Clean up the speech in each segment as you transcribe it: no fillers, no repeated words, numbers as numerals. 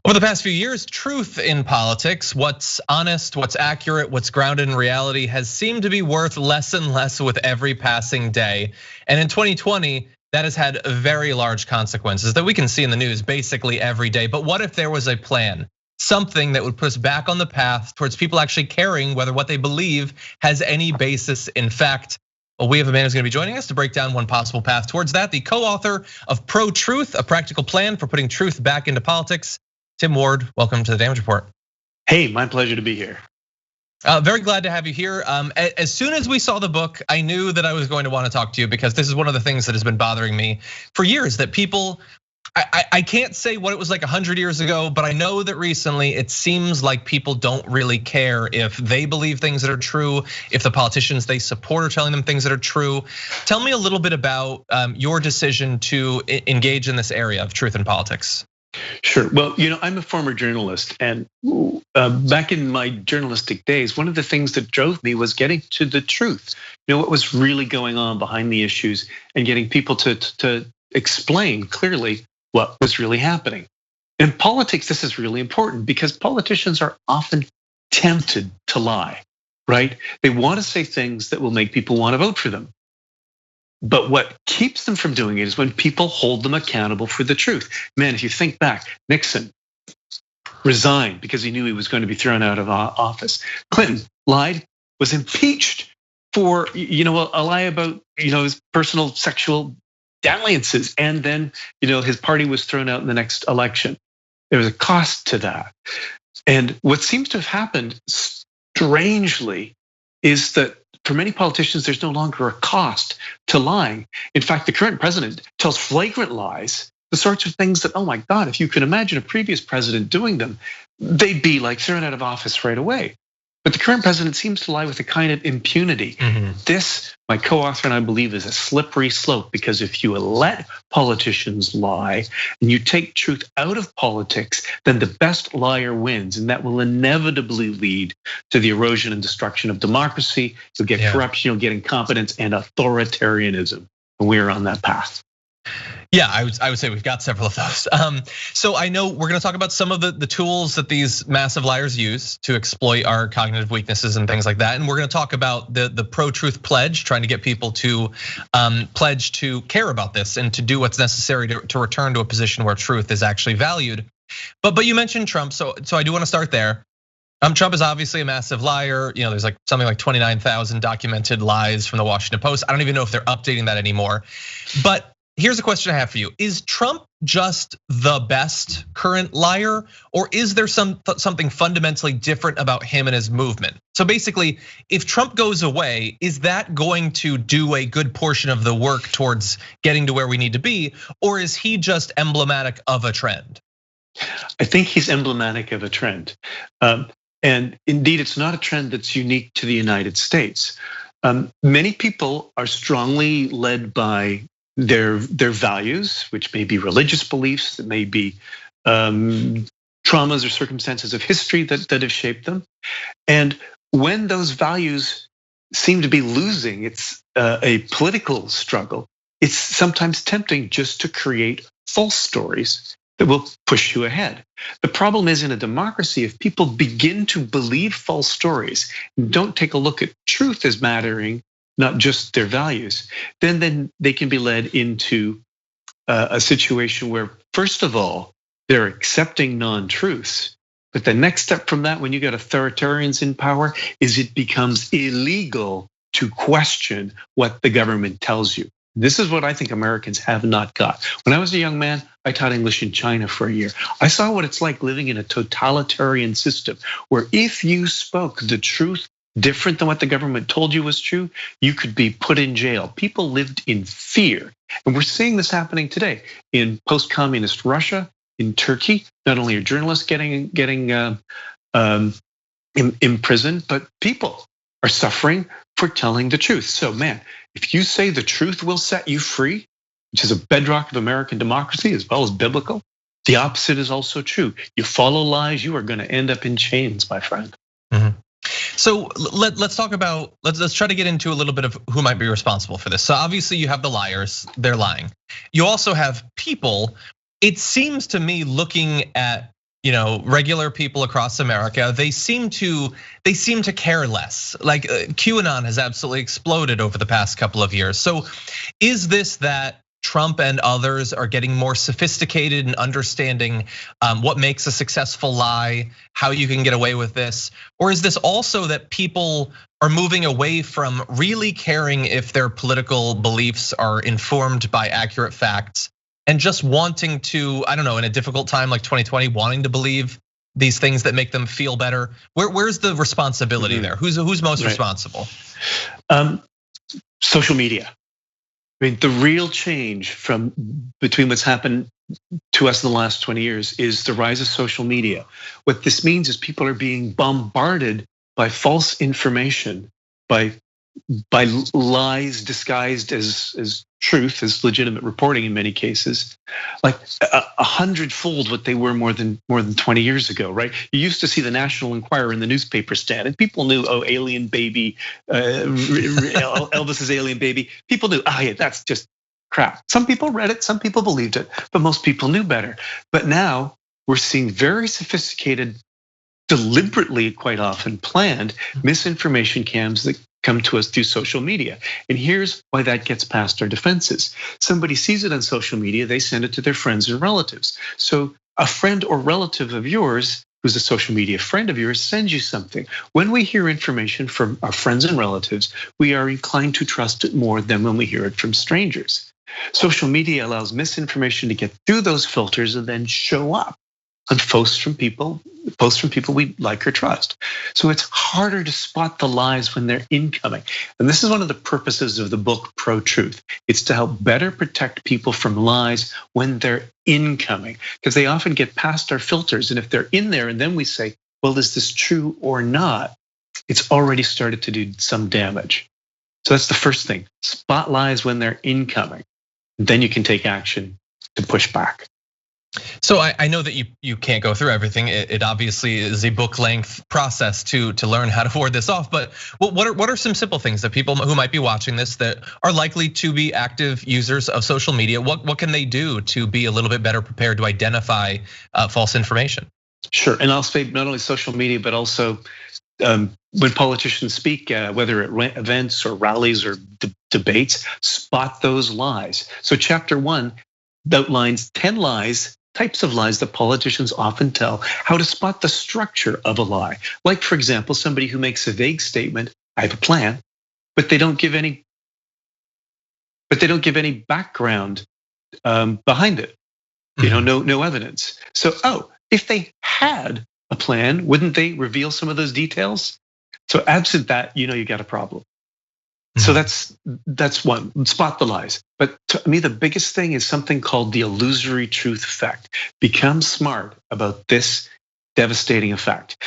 Over the past few years, truth in politics, what's honest, what's accurate, what's grounded in reality, has seemed to be worth less and less with every passing day. And in 2020, that has had very large consequences that we can see in the news basically every day. But what if there was a plan? Something that would put us back on the path towards people actually caring whether what they believe has any basis in fact. Well, we have a man who's gonna be joining us to break down one possible path towards that. The co-author of Pro-Truth, a practical plan for putting truth back into politics. Tim Ward, welcome to the Damage Report. Hey, my pleasure to be here. Very glad to have you here. As soon as we saw the book, I knew that I was going to want to talk to you because this is one of the things that has been bothering me for years, that people, I can't say what it was like 100 years ago, but I know that recently it seems like people don't really care if they believe things that are true, if the politicians they support are telling them things that are true. Tell me a little bit about your decision to engage in this area of truth in politics. Sure. Well, I'm a former journalist, and back in my journalistic days, one of the things that drove me was getting to the truth. What was really going on behind the issues, and getting people to explain clearly what was really happening. In politics, this is really important because politicians are often tempted to lie, right? They want to say things that will make people want to vote for them. But what keeps them from doing it is when people hold them accountable for the truth. Man, if you think back, Nixon resigned because he knew he was going to be thrown out of office. Clinton lied, was impeached for a lie about his personal sexual dalliances, and then his party was thrown out in the next election. There was a cost to that. And what seems to have happened strangely is that for many politicians, there's no longer a cost to lying. In fact, the current president tells flagrant lies, the sorts of things that, oh my God, if you can imagine a previous president doing them, they'd be like thrown out of office right away. But the current president seems to lie with a kind of impunity. This, my co-author and I believe, is a slippery slope, because if you let politicians lie and you take truth out of politics, then the best liar wins, and that will inevitably lead to the erosion and destruction of democracy. You'll get corruption, you'll get incompetence and authoritarianism, and we are on that path. Yeah, I would say we've got several of those. So I know we're gonna talk about some of the tools that these massive liars use to exploit our cognitive weaknesses and things like that. And we're gonna talk about the pro-truth pledge, trying to get people to pledge to care about this and to do what's necessary to return to a position where truth is actually valued. But you mentioned Trump, so I do wanna start there. Trump is obviously a massive liar. There's like something like 29,000 documented lies from the Washington Post. I don't even know if they're updating that anymore. But here's a question I have for you. Is Trump just the best current liar, or is there something fundamentally different about him and his movement? So basically, if Trump goes away, is that going to do a good portion of the work towards getting to where we need to be, or is he just emblematic of a trend? I think he's emblematic of a trend. And indeed, it's not a trend that's unique to the United States. Many people are strongly led by their values, which may be religious beliefs, that may be traumas or circumstances of history that have shaped them. And when those values seem to be losing, it's a political struggle. It's sometimes tempting just to create false stories that will push you ahead. The problem is, in a democracy, if people begin to believe false stories and don't take a look at truth as mattering, not just their values, then they can be led into a situation where, first of all, they're accepting non-truths. But the next step from that, when you get authoritarians in power, is it becomes illegal to question what the government tells you. This is what I think Americans have not got. When I was a young man, I taught English in China for a year. I saw what it's like living in a totalitarian system where if you spoke the truth different than what the government told you was true, you could be put in jail. People lived in fear. And we're seeing this happening today in post-communist Russia, in Turkey. Not only are journalists getting imprisoned, but people are suffering for telling the truth. So man, if you say the truth will set you free, which is a bedrock of American democracy as well as biblical, the opposite is also true. You follow lies, you are gonna end up in chains, my friend. So let's talk about, let's try to get into a little bit of who might be responsible for this. So obviously you have the liars, they're lying. You also have people, it seems to me, looking at regular people across America, they seem to care less. Like QAnon has absolutely exploded over the past couple of years. So is this that Trump and others are getting more sophisticated in understanding what makes a successful lie, how you can get away with this? Or is this also that people are moving away from really caring if their political beliefs are informed by accurate facts and just wanting to, I don't know, in a difficult time like 2020, wanting to believe these things that make them feel better? Where's the responsibility there? Who's most responsible? Social media. I mean, the real change between what's happened to us in the last 20 years is the rise of social media. What this means is people are being bombarded by false information, by lies disguised as truth, as legitimate reporting in many cases, like 100-fold what they were more than 20 years ago, right? You used to see the National Enquirer in the newspaper stand, and people knew, alien baby, Elvis's alien baby. People knew, yeah, that's just crap. Some people read it, some people believed it, but most people knew better. But now we're seeing very sophisticated, deliberately, quite often planned misinformation cams that come to us through social media. And here's why that gets past our defenses. Somebody sees it on social media, they send it to their friends and relatives. So a friend or relative of yours, who's a social media friend of yours, sends you something. When we hear information from our friends and relatives, we are inclined to trust it more than when we hear it from strangers. Social media allows misinformation to get through those filters and then show up on posts from people we like or trust. So it's harder to spot the lies when they're incoming. And this is one of the purposes of the book Pro-Truth. It's to help better protect people from lies when they're incoming, because they often get past our filters. And if they're in there and then we say, well, is this true or not? It's already started to do some damage. So that's the first thing. Spot lies when they're incoming. Then you can take action to push back. So I know that you can't go through everything. It obviously is a book length process to learn how to ward this off. But what are some simple things that people who might be watching this that are likely to be active users of social media? What can they do to be a little bit better prepared to identify false information? Sure, and I'll say not only social media, but also when politicians speak, whether at events or rallies or debates, spot those lies. So chapter 1 outlines 10 types of lies that politicians often tell, how to spot the structure of a lie. Like, for example, somebody who makes a vague statement, I have a plan, but they don't give any background behind it. No evidence. So, if they had a plan, wouldn't they reveal some of those details? So absent that, you got a problem. So that's one, spot the lies. But to me, the biggest thing is something called the illusory truth effect. Become smart about this devastating effect.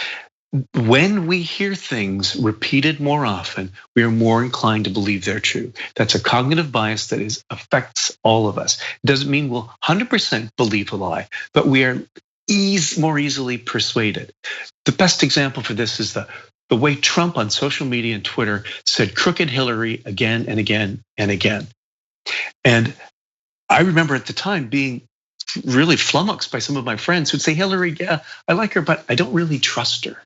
When we hear things repeated more often, we are more inclined to believe they're true. That's a cognitive bias that affects all of us. It doesn't mean we'll 100% believe a lie, but we are more easily persuaded. The best example for this is the way Trump on social media and Twitter said crooked Hillary again and again and again. And I remember at the time being really flummoxed by some of my friends who'd say, Hillary, yeah, I like her, but I don't really trust her.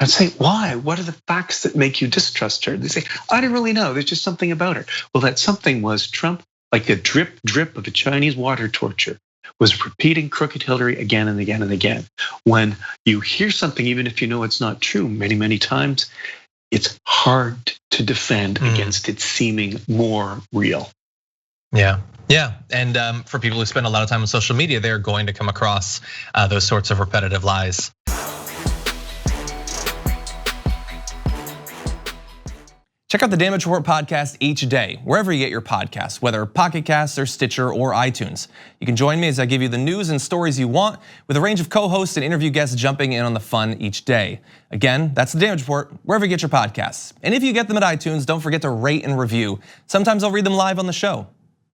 I'd say, why? What are the facts that make you distrust her? They say, I don't really know. There's just something about her. Well, that something was Trump, like a drip, drip of a Chinese water torture, was repeating crooked Hillary again and again and again. When you hear something, even if you know it's not true many, many times, it's hard to defend against it seeming more real. Yeah. And for people who spend a lot of time on social media, they're going to come across those sorts of repetitive lies. Check out the Damage Report podcast each day, wherever you get your podcasts, whether Pocket Casts or Stitcher or iTunes. You can join me as I give you the news and stories you want, with a range of co-hosts and interview guests jumping in on the fun each day. Again, that's the Damage Report, wherever you get your podcasts. And if you get them at iTunes, don't forget to rate and review. Sometimes I'll read them live on the show.